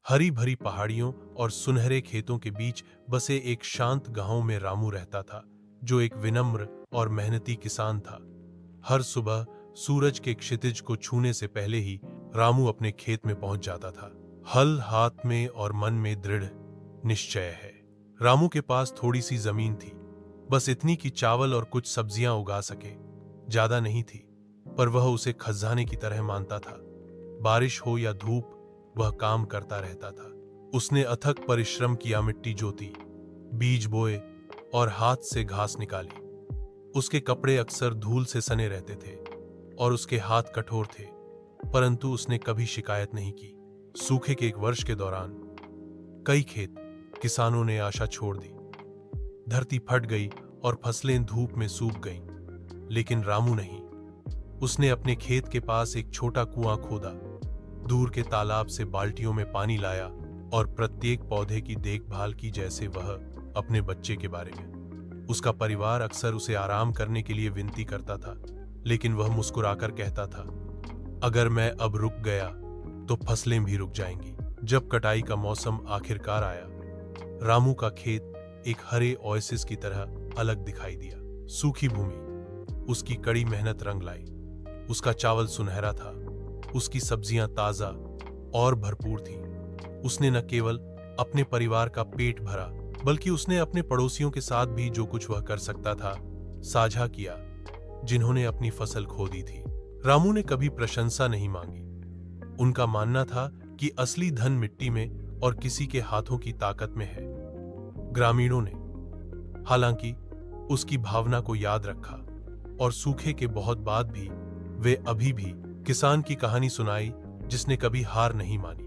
हरी भरी पहाड़ियों और सुनहरे खेतों के बीच बसे एक शांत गांव में रामू रहता था, जो एक विनम्र और मेहनती किसान था। हर सुबह सूरज के क्षितिज को छूने से पहले ही रामू अपने खेत में पहुंच जाता था, हल हाथ में और मन में दृढ़ निश्चय है। रामू के पास थोड़ी सी जमीन थी, बस इतनी कि चावल और कुछ सब्जियां उगा सके। ज्यादा नहीं थी, पर वह उसे खजाने की तरह मानता था। बारिश हो या धूप, वह काम करता रहता था। उसने अथक परिश्रम किया, मिट्टी जोती, बीज बोए और हाथ से घास निकाली। उसके कपड़े अक्सर धूल से सने रहते थे और उसके हाथ कठोर थे, परंतु उसने कभी शिकायत नहीं की। सूखे के एक वर्ष के दौरान कई खेत किसानों ने आशा छोड़ दी। धरती फट गई और फसलें धूप में सूख गईं, लेकिन रामू नहीं। उसने अपने खेत के पास एक छोटा कुआं खोदा, दूर के तालाब से बाल्टियों में पानी लाया और प्रत्येक पौधे की देखभाल की जैसे वह अपने बच्चे के बारे में। उसका परिवार अक्सर उसे आराम करने के लिए विनती करता था, लेकिन वह मुस्कुराकर कहता था, अगर मैं अब रुक गया तो फसलें भी रुक जाएंगी। जब कटाई का मौसम आखिरकार आया, रामू का खेत एक हरे ओएसिस की तरह अलग दिखाई दिया। सूखी भूमि उसकी कड़ी मेहनत रंग लाई। उसका चावल सुनहरा था, उसकी सब्जियां ताजा और भरपूर थीं। उसने न केवल अपने परिवार का पेट भरा, बल्कि उसने अपने पड़ोसियों के साथ भी जो कुछ वह कर सकता था साझा किया, जिन्होंने अपनी फसल खो दी थी। रामू ने कभी प्रशंसा नहीं मांगी। उनका मानना था कि असली धन मिट्टी में और किसी के हाथों की ताकत में है। ग्रामीणों ने हालांकि उसकी भावना को याद रखा और सूखे के बहुत बाद भी वे अभी भी किसान की कहानी सुनाई, जिसने कभी हार नहीं मानी।